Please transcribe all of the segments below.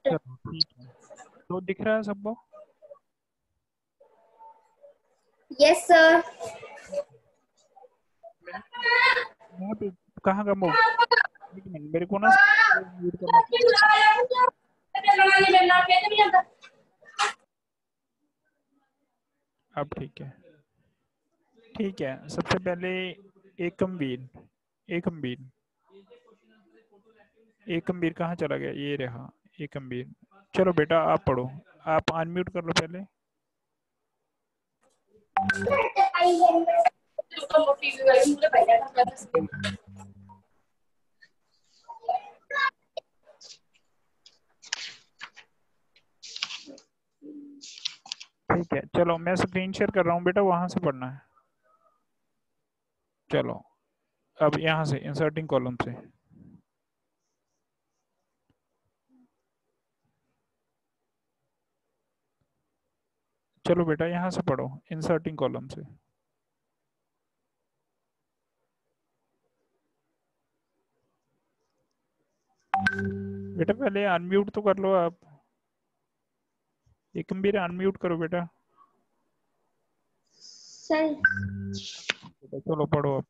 चलो ठीक है, तो दिख रहा है सबको? Yes sir. यहाँ पे कहाँ कम हो? एक मिनट, मेरे को ना म्यूट करना। अब ठीक है, ठीक है। सबसे पहले एकमवीर, एकमवीर, एकमवीर कहाँ चला गया? ये रहा एकमवीर। चलो बेटा आप पढ़ो, आप अनम्यूट कर लो पहले। ठीक है, चलो मैं स्क्रीन शेयर कर रहा हूँ बेटा, वहां से पढ़ना है। चलो अब यहाँ से इंसर्टिंग कॉलम से। चलो बेटा यहाँ से पढ़ो इंसर्टिंग कॉलम से। बेटा पहले अनम्यूट तो कर लो आप, एकमवीर अनम्यूट करो बेटा। सर बेटा चलो पढ़ो अब।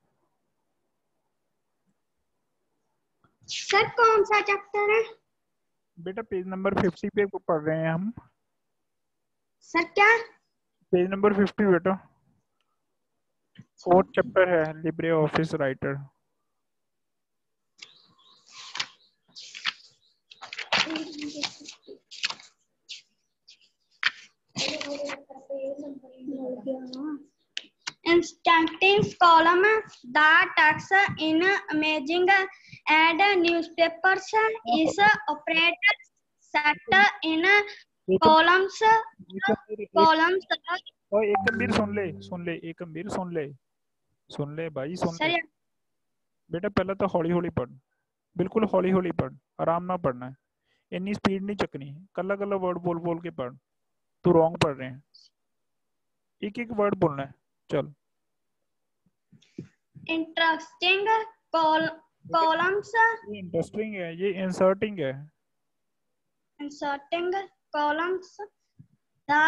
सर कौन सा चैप्टर है? बेटा पेज नंबर 50 पे पढ़ रहे हैं हम। सर क्या? पेज नंबर 50 बेटा, फोर्थ चैप्टर है Libre office writer. Inserting column, the text in imaging and newspapers is operated set in columns. Columns. और एकमवीर सुन ले, सुन ले एकमवीर, सुन ले, सुन ले भाई, सुन ले। सर बेटा पहले तो हौली हौली पढ़, बिल्कुल हौली हौली पढ़, आराम ना पढ़ना है, इतनी स्पीड नहीं चकनी, कल्ला कल्ला वर्ड बोल बोल के पढ़। तू रॉन्ग पढ़ रहे हैं, एक एक वर्ड बोलना है। चल interesting columns. ये इंटरेस्टिंग है, ये इंसर्टिंग है। Inserting columns, the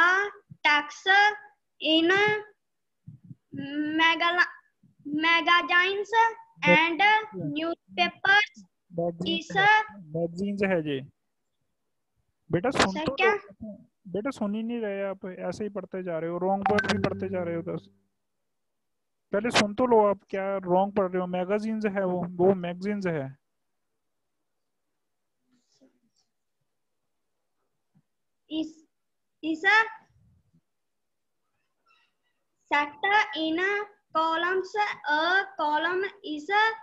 text in magazines and newspapers is magazines है ये। बेटा सुन सर तो लो। क्या? बेटा सुन ही नहीं रहे आप, ऐसे ही पढ़ते जा रहे हो, रॉन्ग वर्ड भी पढ़ते जा रहे हो। बस पहले सुन तो लो, आप क्या रॉन्ग पढ़ रहे हो? मैगजीन्स है वो मैगजीन्स है। is a set in columns. A column is a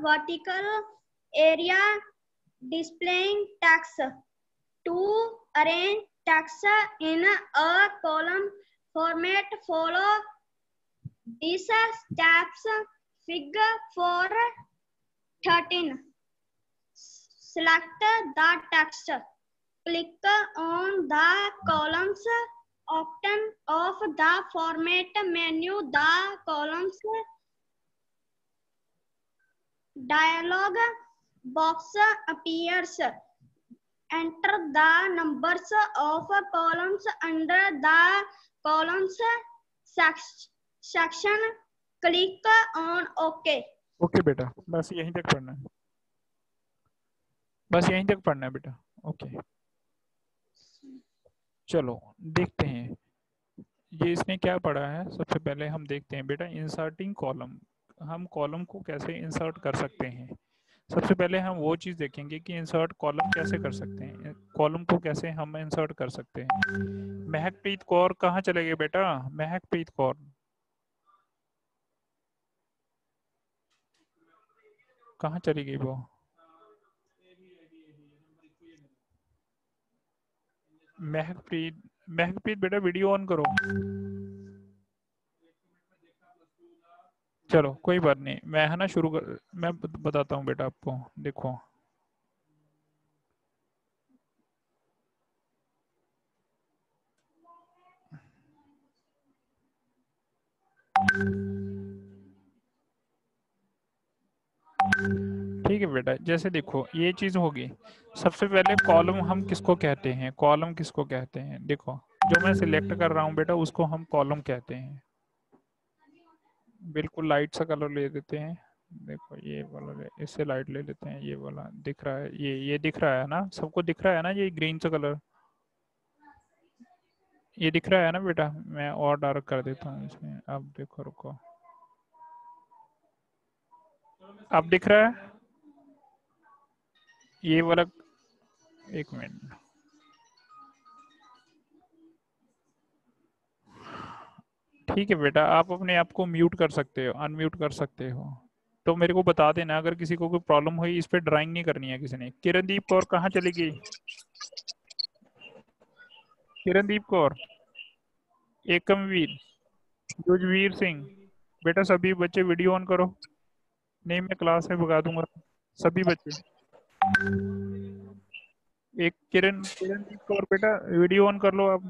vertical area displaying text. To arrange text in a column format, follow these steps. Figure 4:13. Select the text. Click on the columns option of the format menu. The columns dialog box appears. Enter the numbers of columns under the columns section. Click on OK. Okay बेटा, बस यहीं तक पढ़ना है, बस यहीं तक पढ़ना है बेटा। ओके चलो देखते हैं ये इसने क्या पढ़ा है। सबसे पहले हम देखते हैं बेटा इंसर्टिंग कॉलम, हम कॉलम को कैसे इंसर्ट कर सकते हैं। सबसे पहले हम वो चीज़ देखेंगे कि इंसर्ट कॉलम कैसे कर सकते हैं, कॉलम को कैसे हम इंसर्ट कर सकते हैं। महकप्रीत कौर कहाँ चले गए बेटा? महकप्रीत कौर कहाँ चली गई वो? महकप्रीत, महकप्रीत बेटा वीडियो ऑन करो। चलो कोई बात नहीं, मैं है ना शुरू कर, मैं बताता हूँ बेटा आपको, देखो। ठीक है बेटा, जैसे देखो ये चीज होगी। सबसे पहले कॉलम हम किसको कहते हैं, कॉलम किसको कहते हैं, देखो जो मैं सिलेक्ट कर रहा हूँ बेटा उसको हम कॉलम कहते हैं। बिल्कुल लाइट सा कलर ले देते हैं। देखो ये वाला इससे लाइट ले लेते हैं, ये वाला दिख रहा है, ये दिख रहा है ना, सबको दिख रहा है ना, ये ग्रीन सा कलर ये दिख रहा है ना बेटा। मैं और डार्क कर देता हूँ इसमें, अब देखो रुको, अब दिख रहा है ये वाला। एक मिनट, ठीक है बेटा, आप अपने आप को म्यूट कर सकते हो, अनम्यूट कर सकते हो। तो मेरे को बता देना अगर किसी को कोई प्रॉब्लम हुई, इस पे ड्राइंग नहीं करनी है किसी ने। किरणदीप कौर कहाँ चली गई? किरणदीप कौर, एकमवीर, युजवीर सिंह, बेटा सभी बच्चे वीडियो ऑन करो, नहीं मैं क्लास में भगा दूंगा। सभी बच्चे, एक किरणदीप कौर बेटा वीडियो ऑन कर लो आप,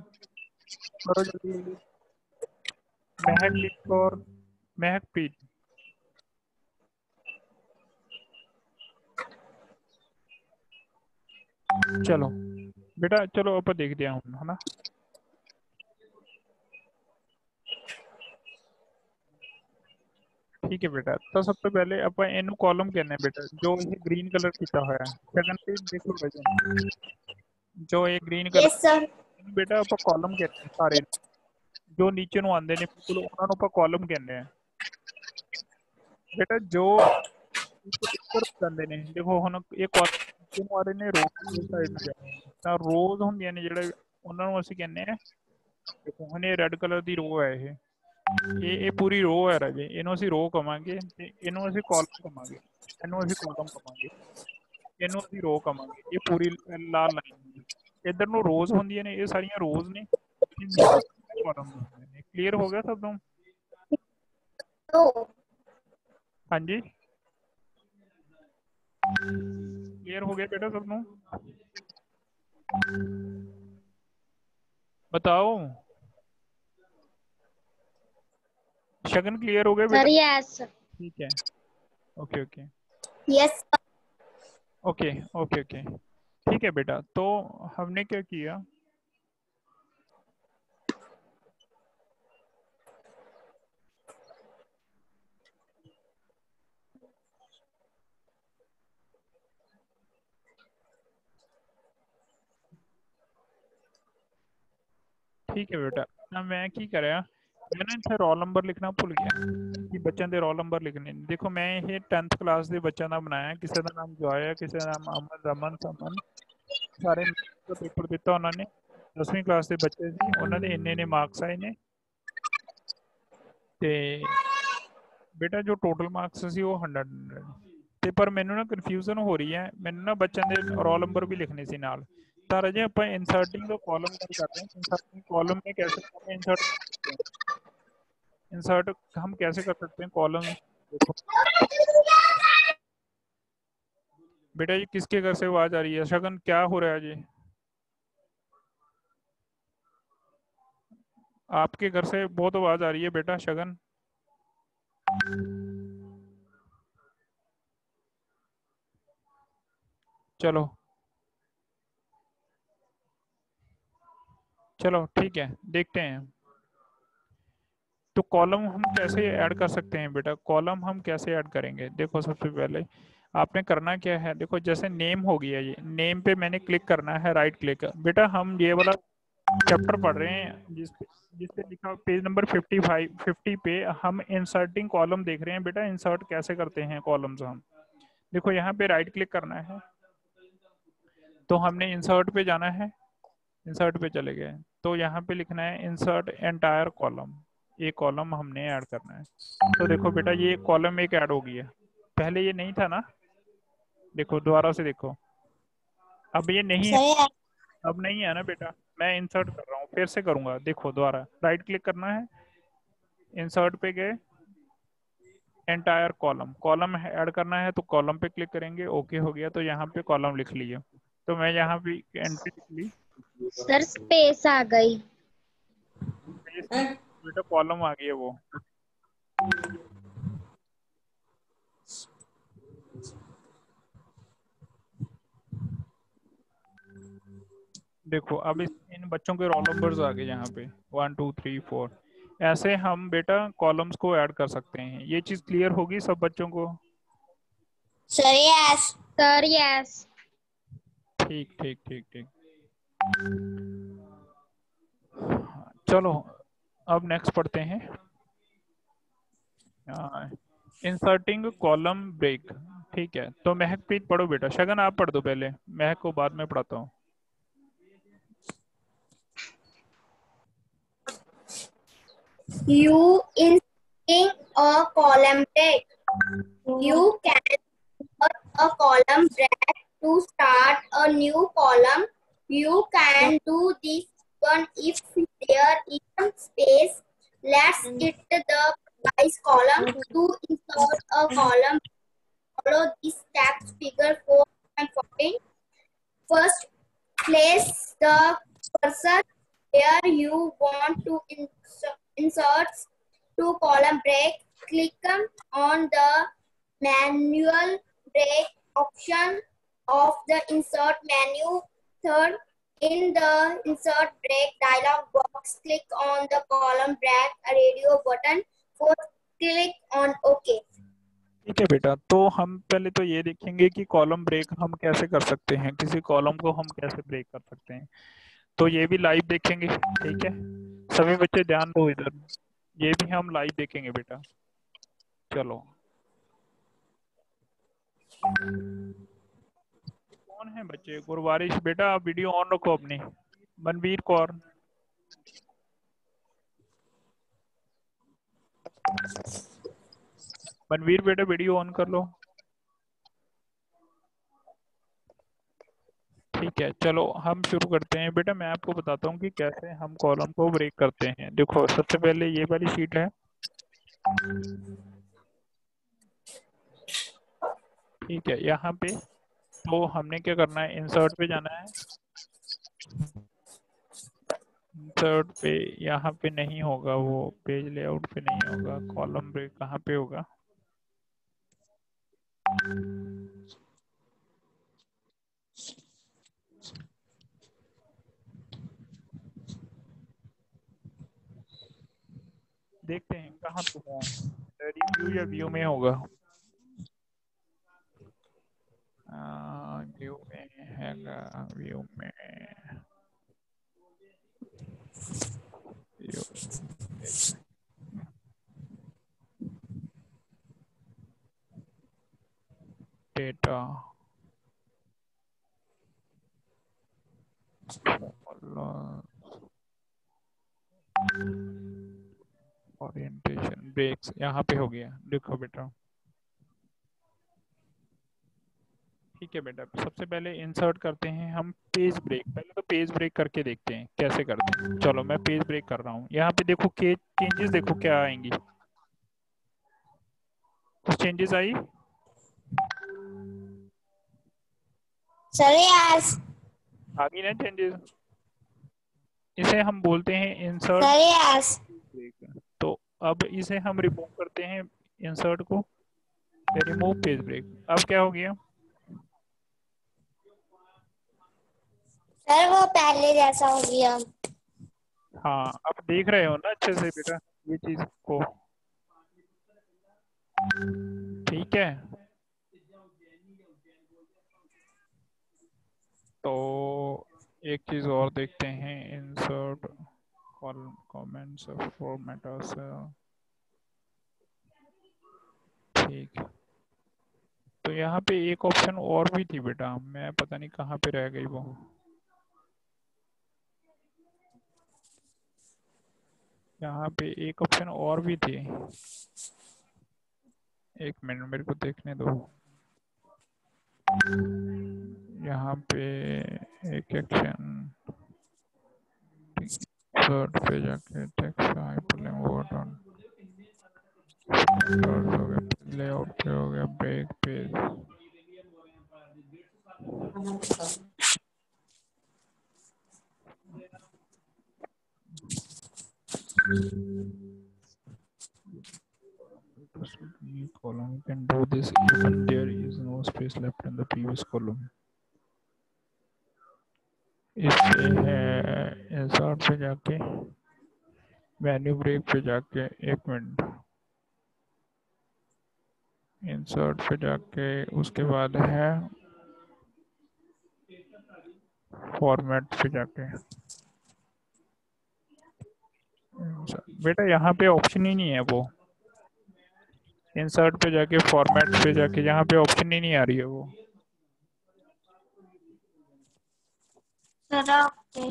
करो जल्दी जल्दी। महकदीप कौर, महकप्रीत, चलो बेटा चलो अपन देख दिया हूँ है ना। ठीक है बेटा, तो सबसे पहले अपन इन कॉलम कहने हैं बेटा, जो ये ग्रीन कलर किया हुआ है सेकंड पे देखो बेटा, जो ये ग्रीन कलर यस सर। बेटा अपन कॉलम कहते हैं सारे, जो नीचे ਨੂੰ ਆਉਂਦੇ ਨੇ ਬਿਲਕੁਲ ਉਹਨਾਂ ਨੂੰ ਆਪਾਂ ਕਾਲਮ ਕਹਿੰਦੇ ਆ बेटा। जो ਉੱਪਰ ਜਾਂਦੇ ਨੇ, ਦੇਖੋ ਹੁਣ ਇਹ ਕਾਲਮ ਨੀਚੇ ਨੂੰ ਆ ਰਹੇ ਨੇ, ਰੋਜ਼ ਇਸ ਸਾਈਡ ਨੂੰ ਜਾ ਰਹੇ ਨੇ, ਤਾਂ ਰੋਜ਼ ਹੁੰਦੀਆਂ ਨੇ ਜਿਹੜੇ ਉਹਨਾਂ ਨੂੰ ਅਸੀਂ ਕਹਿੰਦੇ ਆ। ਦੇਖੋ ਹੁਣ ਇਹ ਰੈੱਡ ਕਲਰ ਦੀ ਰੋ ਹੈ, ਇਹ ਪੂਰੀ ਰੋ ਹੈ ਰਾਜੇ, ਇਹਨੂੰ ਅਸੀਂ ਰੋ ਕਵਾਂਗੇ ਤੇ ਇਹਨੂੰ ਅਸੀਂ ਕਾਲਮ ਕਵਾਂਗੇ, ਇਹਨੂੰ ਅਸੀਂ ਕਾਲਮ ਕਵਾਂਗੇ, ਇਹਨੂੰ ਅਸੀਂ ਰੋ ਕਵਾਂਗੇ। ਇਹ ਪੂਰੀ ਲਾਲ ਲਾਈਨ ਇਧਰ ਨੂੰ ਰੋਜ਼ ਹੁੰਦੀਆਂ ਨੇ, ਇਹ ਸਾਰੀਆਂ ਰੋਜ਼ ਨੇ, ਨੀਚੇ ਕਾਲਮ ਹੁੰਦੇ ਨੇ। ਕਲੀਅਰ ਹੋ ਗਿਆ ਸਭ ਨੂੰ? तो हाँ जी, क्लियर हो गया बेटा सब नु? बताओ, शगन क्लियर हो गया बेटा? Sir yes. ठीक है, okay okay yes. Okay okay okay, ठीक है बेटा। तो हमने क्या किया, ठीक है बेटा। ना मैं की करा, मैं ना इत्थे रोल नंबर लिखना भुल गया कि बच्चों के रोल नंबर लिखने ने। देखो मैं ये 10th क्लास के बच्चों का बनाया, किसी का नाम जॉय है, किसी का नाम अमन, रमन, समन, सारे का पेपर दिता उन्होंने। 10वीं क्लास के बच्चे सी, उन्होंने इन्ने इन्ने मार्क्स आए ने, ते बेटा जो टोटल मार्क्स सी वो 100 ਤੇ ਪਰ ਮੈਨੂੰ ਨਾ ਕਨਫਿਊਜ਼ਨ ਹੋ ਰਹੀ ਹੈ, ਮੈਨੂੰ ਨਾ ਬੱਚਿਆਂ ਦੇ ਰੋਲ ਨੰबर भी लिखने ਸੀ ਨਾਲ। ਤਾਂ ਰਾਜੇ ਆਪਾਂ इंसर्टिंग ਦਾ कॉलम कर रहे हैं, इंसर्टिंग कॉलम में कैसे हमें इंसर्ट कर सकते हैं, इंसर्ट हम कैसे कर सकते हैं कॉलम। देखो बेटा ये किसके घर से आवाज आ रही है, शगन क्या हो रहा है जी? आपके घर से बहुत आवाज आ रही है बेटा शगन। चलो चलो ठीक है, देखते हैं। तो कॉलम हम कैसे ऐड कर सकते हैं बेटा, कॉलम हम कैसे ऐड करेंगे? देखो सबसे पहले आपने करना क्या है, देखो जैसे नेम हो गया, ये नेम पे मैंने क्लिक करना है, राइट क्लिक। बेटा हम ये वाला चैप्टर पढ़ रहे हैं जिसपे लिखा पेज नंबर 50 पे हम इंसर्टिंग कॉलम देख रहे हैं बेटा। इंसर्ट कैसे करते हैं कॉलम्स हम, देखो यहाँ पे राइट क्लिक करना है, तो हमने इंसर्ट पे जाना है, इंसर्ट पे चले गए, तो यहाँ पे लिखना है इंसर्ट एंटायर कॉलम, ये कॉलम हमने ऐड करना है। तो देखो बेटा ये कॉलम एक ऐड हो गया, पहले ये नहीं था ना, देखो दोबारा से देखो, अब ये नहीं है, सर अब नहीं है ना बेटा। मैं इंसर्ट कर रहा हूँ, फिर से करूंगा, देखो दोबारा राइट क्लिक करना है, इंसर्ट पे गए, एंटायर कॉलम, कॉलम ऐड करना है तो कॉलम पे क्लिक करेंगे, ओके हो गया, तो यहाँ पे कॉलम लिख लिया, तो मैं यहाँ पे एंट्री लिख ली, सर स्पेस आ गई। बेटा कॉलम आ गया वो। देखो अब इन बच्चों के रोल नंबर्स आ गए यहाँ पे 1 2 3 4। ऐसे हम बेटा कॉलम्स को ऐड कर सकते हैं। ये चीज क्लियर होगी सब बच्चों को? Sir yes. Sir yes. ठीक ठीक ठीक ठीक। चलो अब नेक्स्ट पढ़ते हैं। Inserting column break. ठीक है, तो महक प्रीत पढ़ो बेटा। शगन आप पढ़ दो पहले, महक को बाद में पढ़ाता हूँ। You inserting a column break. You can insert a column break to start a new column. You can do this one if there is space. Let's it the price column. To insert a column, follow these steps. Figure 4.14. First, place the cursor where you want to insert to column break. Click on the manual break option of the insert menu. Third, in the insert break dialog box, click on the column break radio button. Fourth, click on OK. ठीक है बेटा, तो हम पहले तो ये देखेंगे कि कॉलम ब्रेक हम कैसे कर सकते हैं, किसी कॉलम को हम कैसे ब्रेक कर सकते हैं। तो ये भी लाइव देखेंगे। ठीक है, सभी बच्चे ध्यान दो इधर, ये भी हम लाइव देखेंगे बेटा। चलो, कौन है बच्चे? गुरबारिश बेटा आप वीडियो ऑन रखो अपनी। मनवीर कौर, मनवीर बेटा वीडियो ऑन कर लो। ठीक है, चलो हम शुरू करते हैं बेटा। मैं आपको बताता हूँ कि कैसे हम कॉलम को ब्रेक करते हैं। देखो सबसे पहले ये वाली शीट है, ठीक है। यहाँ पे तो हमने क्या करना है, इंसर्ट पे जाना है। इंसर्ट पे यहाँ पे नहीं होगा, वो पेज लेआउट पे नहीं होगा। कॉलम ब्रेक कहाँ पे होगा? देखते हैं कहाँ पे है। रिव्यू या व्यू में होगा? व्यू में हैगा, व्यू में व्यू डेटा ओरिएंटेशन ब्रेक्स यहाँ पे हो गया। देखो बेटा, ठीक है बेटा। सबसे पहले इंसर्ट करते हैं हम पेज ब्रेक। पहले तो पेज ब्रेक करके देखते हैं कैसे करते हैं। चलो मैं पेज ब्रेक कर रहा हूँ। यहाँ पे देखो के चेंजेस देखो क्या आएंगी। कुछ चेंजेस आई? Sir yes. आ गई ना चेंजेस? इसे हम बोलते हैं इंसर्ट सर यस। ब्रेक। तो अब इसे हम रिमूव करते हैं, इंसर्ट को, रिमूव पेज ब्रेक। अब क्या हो गया? सर वो पहले जैसा हो गया। हाँ, अब देख रहे हो ना अच्छे से बेटा ये चीज को? ठीक है, तो एक चीज और देखते हैं। इंसर्ट कॉलम कमेंट्स फॉर्मेट, ठीक। तो यहाँ पे एक ऑप्शन और भी थी बेटा, मैं पता नहीं कहाँ पे रह गई वो। यहाँ पे एक ऑप्शन और भी थी, एक मिनट मेरे को देखने दो। यहाँ पे एक एक्शन शर्ट पे जाके टेक्स्ट हाइपरलिंक वर्ड ऑन हो गया, लेआउट पे हो गया, break page. New column, you can do this even there is no space left in the previous column. इस पे है इंसर्ट पे जाके, मेन्यू ब्रेक पे जाके, एक मिनट, इंसर्ट पे जाके उसके बाद है फॉर्मेट पे जाके। बेटा यहाँ पे ऑप्शन ही नहीं है, वो इंसर्ट पे जाके फॉर्मेट पे जाके यहाँ पे ऑप्शन ही नहीं आ रही है वो। Sir okay.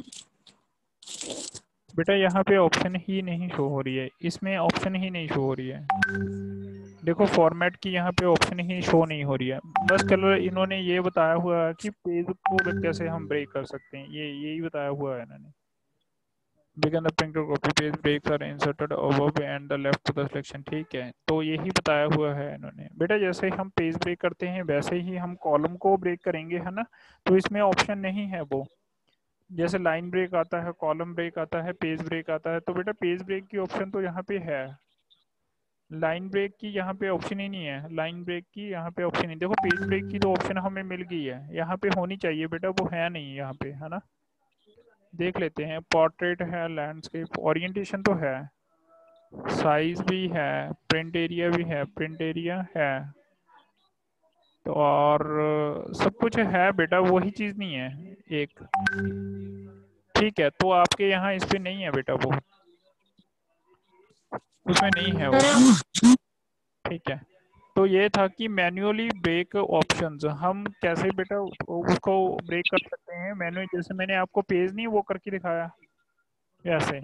बेटा यहाँ पे ऑप्शन ही नहीं शो हो रही है, इसमें ऑप्शन ही नहीं शो हो रही है। देखो फॉर्मेट की यहाँ पे ऑप्शन ही शो नहीं हो रही है। बस कलर इन्होंने ये बताया हुआ है कि पेज को कैसे हम ब्रेक कर सकते हैं, ये यही बताया हुआ है इन्होंने। begin the printer copy page breaks are inserted above and the left to the selection। ठीक है, तो यही बताया हुआ है इन्होंने। बेटा जैसे हम पेज ब्रेक करते हैं वैसे ही हम कॉलम को ब्रेक करेंगे, है ना। तो इसमें ऑप्शन नहीं है वो, जैसे लाइन ब्रेक आता है, कॉलम ब्रेक आता है, पेज ब्रेक आता है। तो बेटा पेज ब्रेक की ऑप्शन तो यहाँ पे है, लाइन ब्रेक की यहाँ पे ऑप्शन ही नहीं है। लाइन ब्रेक की यहाँ पे ऑप्शन नहीं, देखो पेज ब्रेक की तो ऑप्शन हमें मिल गई है, यहाँ पे होनी चाहिए बेटा, वो है नहीं यहाँ पे, है ना। देख लेते हैं, पोर्ट्रेट है, लैंडस्केप, ओरिएंटेशन तो है, साइज भी है, प्रिंट एरिया भी है, प्रिंट एरिया है, तो और सब कुछ है बेटा, वही चीज़ नहीं है एक। ठीक है, तो आपके यहाँ इस पे नहीं है बेटा, वो उसमें नहीं है वो। ठीक है, तो ये था कि मैन्युअली ब्रेक ऑप्शंस हम कैसे बेटा उसको ब्रेक कर सकते हैं मैन्युअली। जैसे मैंने आपको पेज नहीं वो करके दिखाया वैसे।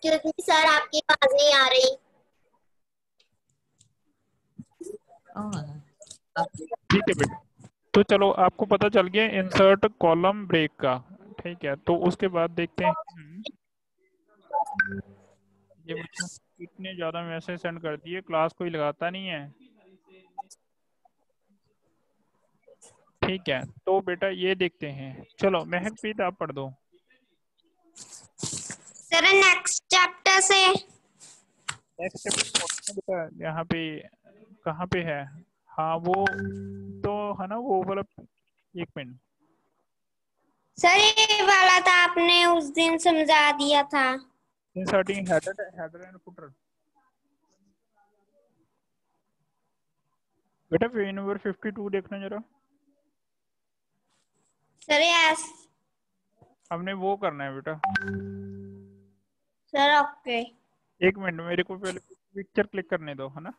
एक्सक्यूज मी सर, आपकी आवाज नहीं आ रही। ठीक है बेटा, तो चलो आपको पता चल गया इंसर्ट कॉलम ब्रेक का। ठीक है, तो उसके बाद देखते हैं ये बच्चा इतने ज़्यादा मैसेज सेंड कर दिए, क्लास कोई लगाता नहीं है। ठीक है, तो बेटा ये देखते हैं, चलो महकप्रीत आप पढ़ दो। सर नेक्स्ट चैप्टर से। नेक्स्ट चैप्टर बेटा यहाँ पे कहाँ पे है, हाँ वो तो है ना, वो वाला, एक मिनट। सर ये वाला था, आपने उस दिन समझा दिया था। Inserting header and footer. बेटा पेज नंबर 52 देखना जरा, सर यस। हमने वो करना है बेटा। Sir okay. एक मिनट, मेरे को पहले पिक्चर क्लिक करने दो, है ना।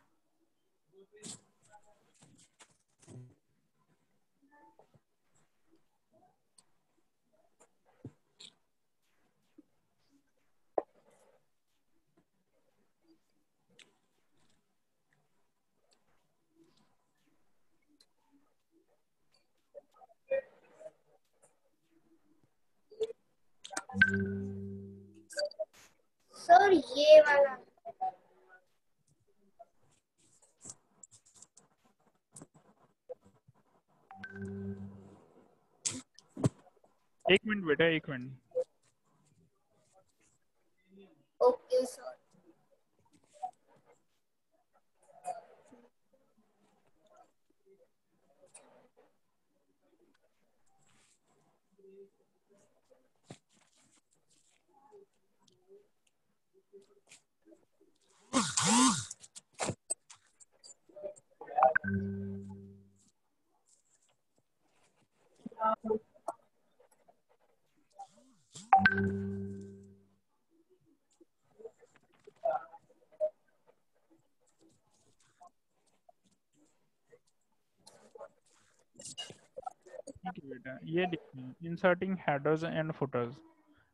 एक मिनट बेटा, एक मिनट। Okay, sir. ठीक है बेटा, ये देखिए इंसर्टिंग हेडर्स एंड फुटर्स।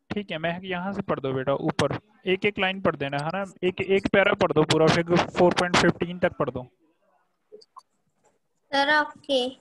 ठीक है, मैं यहाँ से पढ़ दो बेटा, ऊपर एक एक लाइन पढ़ देना है ना, एक एक पैरा पढ़ दो पूरा, फिर 4.15 तक पढ़ दो। Sir, okay.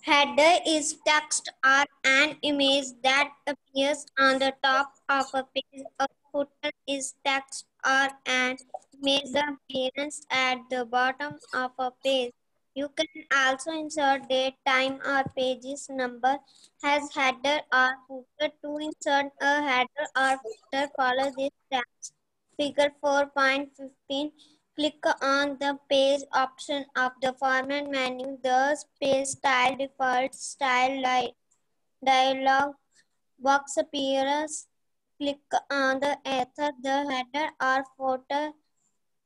Header is text or an image that appears on the top of a page. A footer is text or an image that appears at the bottom of a page. You can also insert date, time, or pages number as header or footer. To insert a header or footer, follow these steps. Figure 4.15. Click on the page option of the format menu. The page style default style dialog box appears. Click on the author, the header or footer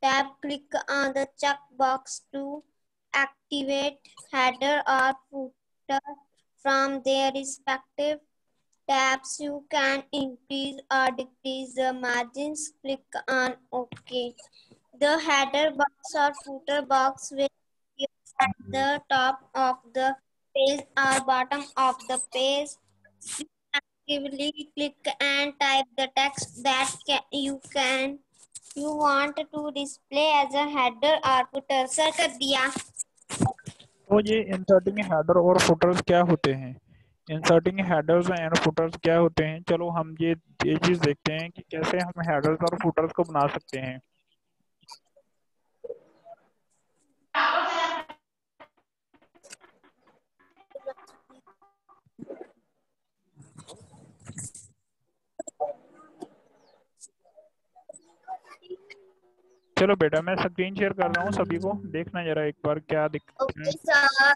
tab. Click on the check box to activate header or footer from their respective tabs. You can increase or decrease the margins. Click on OK. The header box or footer box will appear at the top of the page or bottom of the page. Actively click and type the text that you want to display as a header or footer. Sir कर दिया। तो ये inserting header और putters क्या होते हैं? Inserting headers and putters क्या होते हैं? चलो हम ये चीज देखते हैं कि कैसे हम हेडर्स और फुटर्स को बना सकते हैं। चलो बेटा, मैं स्क्रीन शेयर कर रहा हूँ, सभी को देखना जरा एक बार क्या दिक्कत है। Okay sir.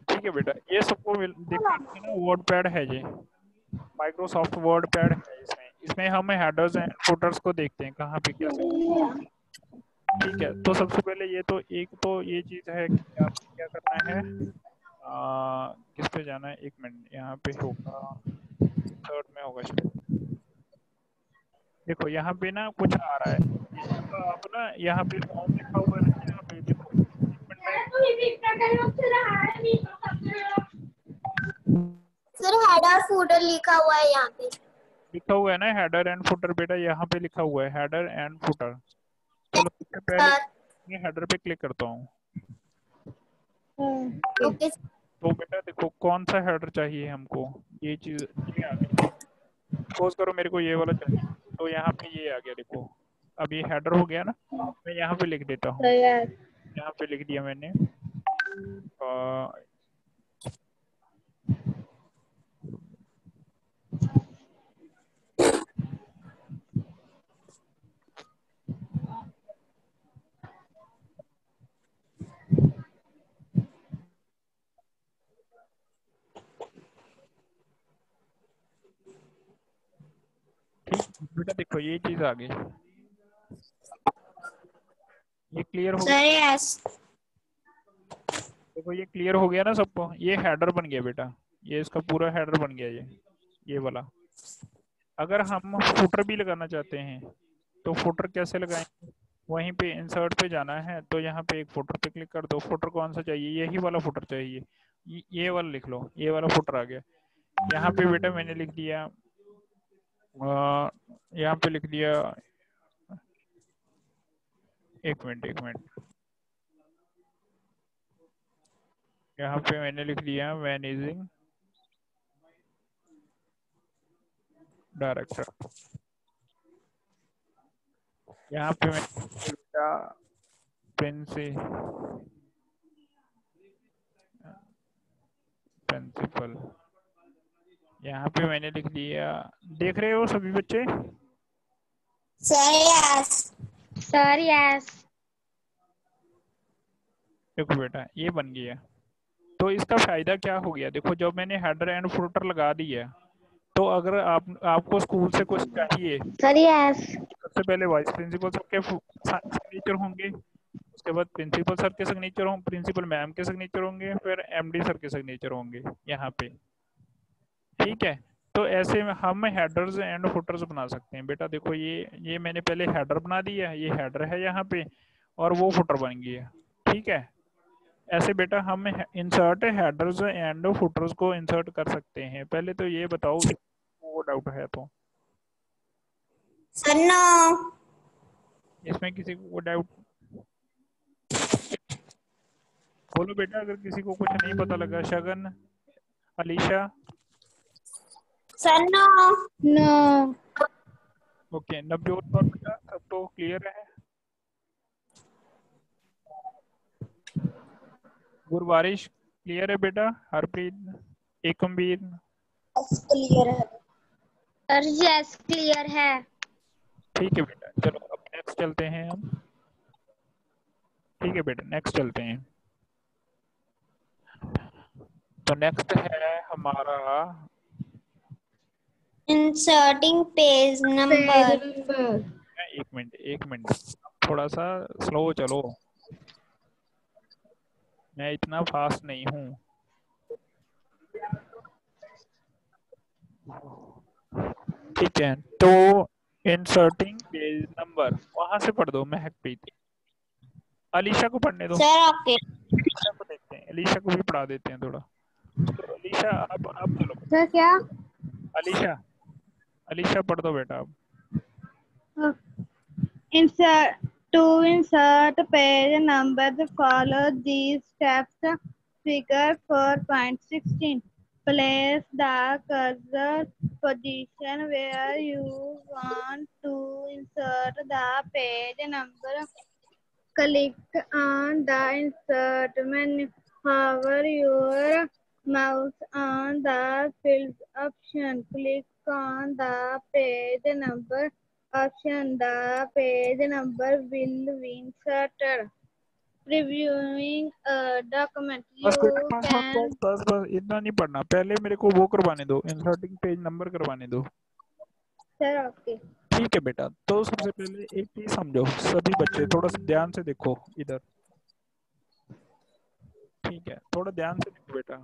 ठीक है बेटा, ये सबको देखना चाहिए ना, वर्ड पैड है ये, माइक्रोसॉफ्ट वर्ड पैड है इसमें। इसमें हम हेडर्स एंड फुटर्स को देखते हैं कहाँ पे कैसे। ठीक है, तो सबसे पहले ये तो एक तो ये चीज है कि आपको क्या करना है, किस पे जाना है, एक मिनट, यहाँ पे होगा, थर्ड में होगा शायद। देखो यहाँ पे ना कुछ आ रहा है, इसका आप ना यहाँ पे फॉर्म लिखा हुआ है ना, यहाँ पे देखो, एक मिनट में सर हेडर फूटर लिखा हुआ है यहाँ पे। लिखा हुआ है ना हेडर एंड फुटर बेटा, यहाँ पे लिखा हुआ है हेडर एंड फुटर। चलो सबसे पहले मैं हेडर पे क्लिक करता हूँ। ओके। तो बेटा देखो कौन सा हेडर चाहिए हमको, ये चीज ये आ गई। सपोज करो मेरे को ये वाला चाहिए, तो यहाँ पे ये आ गया देखो, अब ये हेडर हो गया ना। मैं यहाँ पे लिख देता हूँ, यहाँ पे लिख दिया मैंने। ठीक बेटा, देखो ये चीज आ गई, ये क्लियर हो गया। Sir yes. देखो ये क्लियर हो गया ना सबको, ये हेडर बन गया बेटा, ये इसका पूरा हेडर बन गया ये वाला। अगर हम फुटर भी लगाना चाहते हैं तो फुटर कैसे लगाएंगे, वहीं पे इंसर्ट पे जाना है, तो यहाँ पे एक फुटर पे क्लिक कर दो। फुटर कौन सा चाहिए, यही वाला फुटर चाहिए, ये वाला लिख लो, ये वाला फुटर आ गया। यहाँ पे बेटा मैंने लिख दिया, यहाँ पे लिख दिया, एक मिनट, यहाँ पे मैंने लिख दिया मैनेजिंग डायरेक्टर। यहाँ पे मैं प्रिंसिपल, यहाँ पे मैंने लिख दिया। देख रहे हो सभी बच्चे? Sir yes. Sir yes. देखो बेटा ये बन गया। तो इसका फायदा क्या हो गया, देखो जब मैंने हेडर एंड फुटर लगा दिया, तो अगर आपको स्कूल से कुछ चाहिए, सर यस। सबसे पहले वाइस प्रिंसिपल सर के सिग्नेचर होंगे, उसके बाद प्रिंसिपल सर के सिग्नेचर होंगे, प्रिंसिपल मैम के सिग्नेचर होंगे, फिर एमडी सर के सिग्नेचर होंगे यहाँ पे। ठीक है, तो ऐसे में हम हेडर्स एंड फुटर्स बना सकते हैं। बेटा देखो ये मैंने पहले हेडर बना दिया, ये हेडर है यहाँ पे, और वो फुटर बन गया। ठीक है, ऐसे बेटा हम इंसर्ट हेडर्स एंड फुटर्स को इंसर्ट कर सकते हैं। पहले तो ये बताओ वो डाउट है तो सर नो। इसमें किसी को डाउट बोलो बेटा, अगर किसी को कुछ नहीं पता लगा। Shagun, Alisha? Sir no. No. Okay, Navjot और बेटा सब तो क्लियर है? गुरबारिश क्लियर है बेटा? हरप्रीत, एकमवीर? क्लियर है। सर यस क्लियर है। ठीक है बेटा, चलो अब नेक्स्ट चलते हैं हम। ठीक है बेटा, नेक्स्ट चलते हैं। तो नेक्स्ट है हमारा इंसर्टिंग पेज नंबर। एक मिनट थोड़ा सा स्लो चलो, मैं इतना फास्ट नहीं हूँ। ठीक है, तो इंसर्टिंग पेज नंबर वहां से पढ़ दो महकप्रीत। अलीशा को पढ़ने दो, सर ओके। अलीशा को देखते हैं, अलीशा को भी पढ़ा देते हैं थोड़ा। तो अलीशा अब चलो। सर क्या? अलीशा, अलीशा पढ़ दो बेटा अब। Insert to insert page numbers, follow these steps. Figure 4.16. Place the cursor position where you want to insert the page number. Click on the insert menu. Hover your mouse on the field option. Click on the page number option. The page number will be inserted. Previewing a document. बस बेटा, You बस बस can. बस बस बस इतना नहीं पढ़ना, पहले मेरे को वो करवाने दो, इंसर्टिंग पेज नंबर करवाने दो। Sir, okay. ठीक है बेटा, तो सबसे पहले एक चीज समझो सभी बच्चे, थोड़ा सा ध्यान से देखो इधर। ठीक है, थोड़ा ध्यान से देखो बेटा,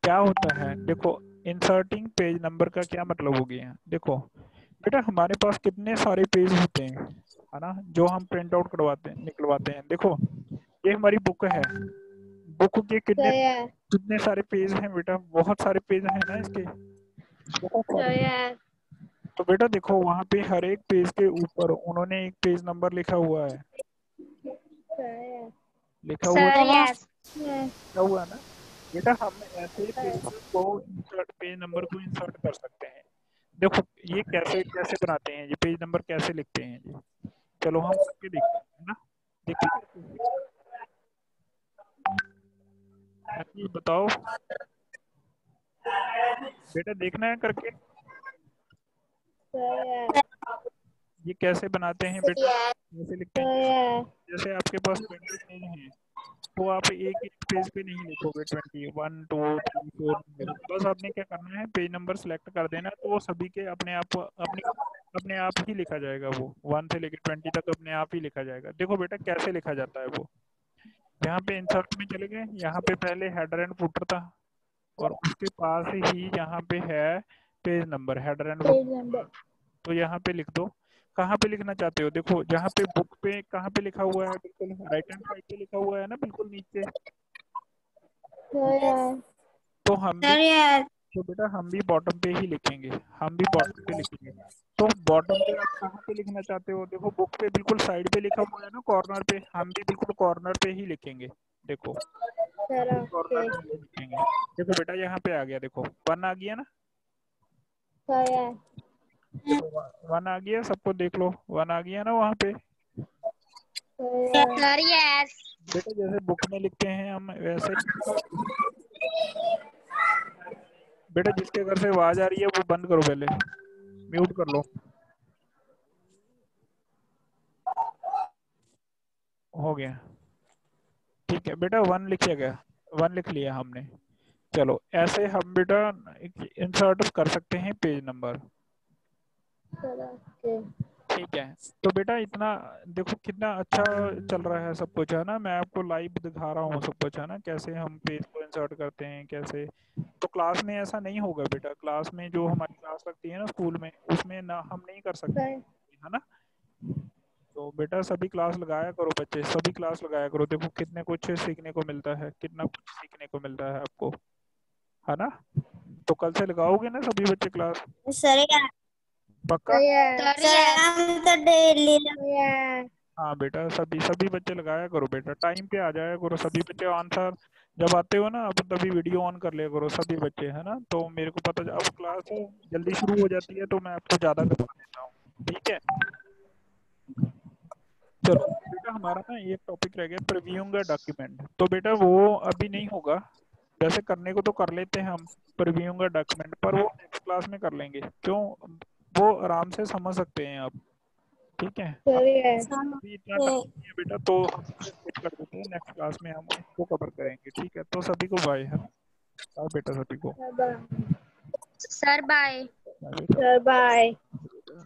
क्या होता है देखो। इंसर्टिंग पेज नंबर का क्या मतलब हो गया, देखो बेटा हमारे पास कितने सारे पेज होते हैं, है ना, जो हम प्रिंट आउट करवाते हैं, निकलवाते हैं। देखो ये हमारी बुक है, बुक के कितने Sir, कितने सारे पेज हैं बेटा, बहुत सारे पेज हैं ना इसके, बहुत सारे। yes. तो बेटा देखो वहाँ पे हर एक पेज के ऊपर उन्होंने एक पेज नंबर लिखा हुआ है, Sir, लिखा हुआ yes. Yes. Yes. लिखा हुआ है ना बेटा। हम ऐसे पेज नंबर को इंसर्ट कर सकते हैं। देखो ये कैसे कैसे बनाते हैं, ये पेज नंबर कैसे लिखते हैं जी, चलो हम करके देखते हैं ना। देखिए हाँ जी बताओ बेटा, देखना है करके Sir, yes. ये कैसे बनाते हैं बेटा, कैसे लिखते हैं। Sir, yes. जैसे आपके पास 20 पेज हैं, तो आप एक एक पेज पे नहीं लिखोगे 20, 1 2 3 4, बस आपने क्या करना है, पेज नंबर सेलेक्ट कर देना, तो वो सभी के अपने आप ही लिखा जाएगा, वो 1 से लेकर 20 तक अपने आप ही लिखा जाएगा। देखो बेटा कैसे लिखा जाता है वो, यहाँ पे इंसर्ट में चले गए, यहाँ पे पहले हेडर एंड फुटर था, और उसके पास ही यहाँ पे है page number, header and Page number. Footer. तो यहाँ पे लिख दो, कहाँ पे लिखना चाहते हो, देखो जहाँ पे बुक पे कहाँ पे लिखा हुआ है, बिल्कुल राइट हैंड साइड पे लिखा हुआ है ना, बिल्कुल नीचे। Sir, yes. तो हम भी सर यस। तो बेटा हम भी बॉटम पे ही लिखेंगे, हम भी बॉटम पे लिखेंगे। तो बॉटम पे आप कहाँ पे लिखना चाहते हो, देखो बुक पे बिल्कुल साइड पे लिखा हुआ है ना कॉर्नर पे, हम भी बिल्कुल कॉर्नर पे ही लिखेंगे। देखो Sir, हम भी कॉर्नर okay. पे ही लिखेंगे। देखो बेटा यहाँ पे आ गया, देखो 1 आ गया ना। Sir, yes. देखो 1 आ गया, सबको देख लो 1 आ गया ना वहाँ पे। Sir yes. बेटा जैसे बुक में लिखते हैं हम वैसे ही। बेटा जिसके घर से आवाज आ रही है वो बंद करो, पहले म्यूट कर लो। हो गया, ठीक है बेटा 1 लिखिए गया, 1 लिख लिया हमने। चलो ऐसे हम बेटा इंसर्ट कर सकते हैं पेज नंबर। ठीक है, तो बेटा इतना देखो कितना अच्छा चल रहा है सब कुछ, है ना। मैं आपको लाइव दिखा रहा हूँ सब कुछ, है ना, कैसे हम पेज को इंसर्ट करते हैं कैसे। तो क्लास में ऐसा नहीं होगा बेटा, क्लास में जो हमारी क्लास लगती है ना स्कूल में, उसमें ना हम नहीं कर सकते, है ना। तो बेटा सभी क्लास लगाया करो बच्चे, सभी क्लास लगाया करो, देखो कितने कुछ सीखने को मिलता है, कितना कुछ सीखने को मिलता है आपको, है ना। तो कल से लगाओगे ना सभी बच्चे क्लास, सर यस। पक्का। सर हम तो डेली। हाँ बेटा सभी सभी बच्चे लगाया करो बेटा, टाइम पे आ जाया करो सभी बच्चे। आंसर जब आते हो ना अब तभी वीडियो ऑन कर लिया करो सभी बच्चे, है ना। तो मेरे को पता अब क्लास जल्दी शुरू हो जाती है तो मैं आपको ज़्यादा करवा देता हूँ, ठीक है। चलो बेटा हमारा ना एक टॉपिक रह गया प्रीव्यूइंग अ डॉक्यूमेंट, तो बेटा वो अभी नहीं होगा। वैसे करने को तो कर लेते हैं हम प्रीव्यूइंग अ डॉक्यूमेंट, पर वो नेक्स्ट क्लास में कर लेंगे, क्यों, वो आराम से समझ सकते हैं आप, ठीक है। अभी इतना टाइम नहीं है बेटा, तो हम skip कर देते हैं, नेक्स्ट क्लास में हम उसको कवर करेंगे, ठीक है। तो सभी को बाय, है ना, बाय बेटा सभी को। Sir bye. बाय बेटा। Sir bye. बेटा।